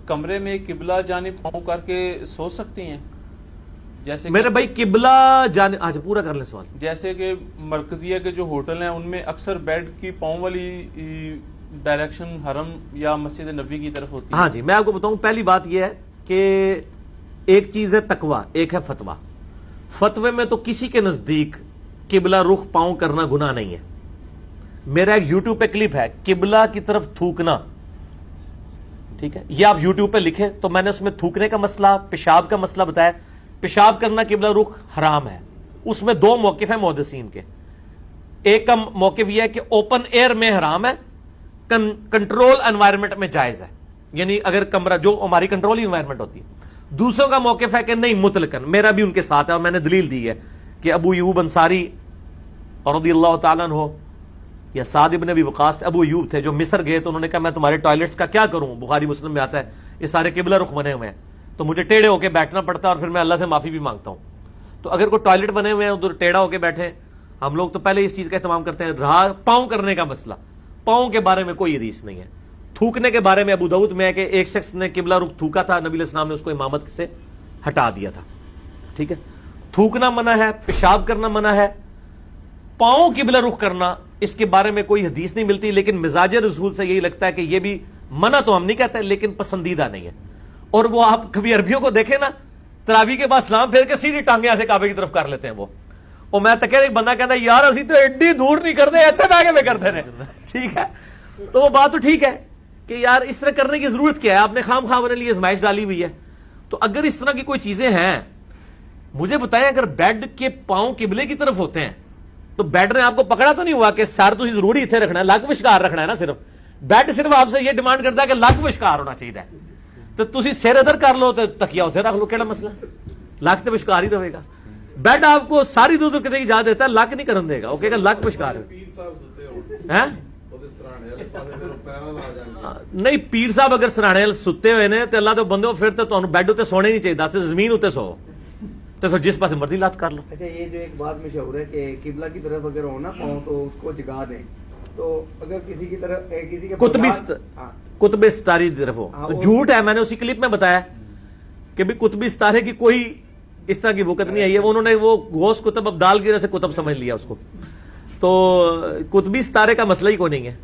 کمرے میں قبلہ جانب پاؤں کر کے سو سکتی ہیں؟ جیسے میرے بھائی قبلہ جانب، آج پورا کر لیں سوال. جیسے کہ مرکزیہ کے جو ہوٹل ہیں ان میں اکثر بیڈ کی پاؤں والی ڈائریکشن حرم یا مسجد نبی کی طرف ہوتی ہے. ہاں جی، میں آپ کو بتاؤں، پہلی بات یہ ہے کہ ایک چیز ہے تقوی، ایک ہے فتویٰ. فتوے میں تو کسی کے نزدیک قبلہ رخ پاؤں کرنا گناہ نہیں ہے. میرا ایک یوٹیوب پہ کلپ ہے قبلہ کی طرف تھوکنا، ٹھیک ہے، یہ آپ یوٹیوب پہ لکھیں تو میں نے اس میں تھوکنے کا مسئلہ، پیشاب کا مسئلہ بتایا. پیشاب کرنا قبلہ رخ حرام ہے. اس میں دو موقف ہیں محدثین کے. ایک کا موقف یہ ہے کہ اوپن ایئر میں حرام ہے، کنٹرول انوائرمنٹ میں جائز ہے، یعنی اگر کمرہ جو ہماری کنٹرول انوائرمنٹ ہوتی ہے. دوسروں کا موقف ہے کہ نہیں مطلقاً. میرا بھی ان کے ساتھ ہے اور میں نے دلیل دی ہے کہ ابو ایوب انصاری رضی اللہ تعالیٰ عنہ یا سعد ابن ابی وقاص، ابو ایوب تھے جو مصر گئے تو انہوں نے کہا میں تمہارے ٹوائلٹس کا کیا کروں، بخاری مسلم میں آتا ہے یہ سارے قبلہ رخ بنے ہوئے ہیں تو مجھے ٹیڑھے ہو کے بیٹھنا پڑتا ہے اور پھر میں اللہ سے معافی بھی مانگتا ہوں. تو اگر کوئی ٹوائلٹ بنے ہوئے ہیں ادھر ٹیڑھا ہو کے بیٹھے، ہم لوگ تو پہلے اس چیز کا اہتمام کرتے ہیں. رہا پاؤں کرنے کا مسئلہ، پاؤں کے بارے میں کوئی حدیث نہیں ہے. تھوکنے کے بارے میں ابو داؤد میں ہے کہ ایک شخص نے قبلہ رخ تھوکا تھا، نبی علیہ السلام نے اس کو امامت سے ہٹا دیا تھا. ٹھیک ہے، تھوکنا منع ہے، پیشاب کرنا منع ہے. پاؤں قبلہ رخ کرنا اس کے بارے میں کوئی حدیث نہیں ملتی، لیکن مزاج رسول سے یہی لگتا ہے کہ یہ بھی منع تو ہم نہیں کہتے لیکن پسندیدہ نہیں ہے. اور وہ آپ کبھی عربیوں کو دیکھیں نا، تراویح کے بعد سلام پھیر کے سیدھی ٹانگیں ایسے کعبے کی طرف کر لیتے ہیں وہ. اور میں تک ایک بندہ کہتا ہے یار اسی تو ایڈی دور نہیں کرتے، ایتھے آگے میں کرتے ہیں. ٹھیک ہے، تو وہ بات تو ٹھیک ہے کہ یار اس طرح کرنے کی ضرورت کیا ہے، آپ نے خام خواہ اپنے لیے ازمائش ڈالی ہوئی ہے. تو اگر اس طرح کی کوئی چیزیں ہیں مجھے بتائیں، اگر بیڈ کے پاؤں قبلے کی طرف ہوتے ہیں تو بیڈ نے آپ کو پکڑا تو نہیں ہوا کہ سر تو ضروری اتنے رکھنا ہے، لک وشکار رکھنا ہے نا. صرف بیڈ صرف آپ سے یہ ڈیمانڈ کرتا ہے کہ لک وشکار ہونا چاہیے. تو تسی سر ادھر کر لو تو تکیا اتنے رکھ لو، کیڑا مسئلہ، لک تو وشکار ہی رہے گا. بیڈ آپ کو ساری دور دور کرنے کی اجازت دیتا ہے، لک نہیں کرن دے گا، وہ کہے گا لک وشکار ہے. نہیں پیر صاحب اگر سرانے ستے ہوئے نے تو اللہ تو بندے پھر تو تمہیں بیڈ اتنے سونے نہیں چاہیے، زمین اتنے سو تو پھر جس پاس مرضی لات کر لو. اچھا، یہ جو ایک بات مشہور ہے کہ قبلہ کی طرف اگر ہو نا پاؤں تو اس کو جگا دیں، تو اگر کسی کی طرف کسی کے قطب ستاری کی طرف ہو تو جھوٹ ہے. میں نے اسی کلپ میں بتایا کہ بھی قطب ستارے کی کوئی اس طرح کی وقت نہیں آئی ہے. انہوں نے وہ غوث قطب ابدال کی وجہ سے قطب سمجھ لیا اس کو. تو قطبی ستارے کا مسئلہ ہی کوئی نہیں ہے.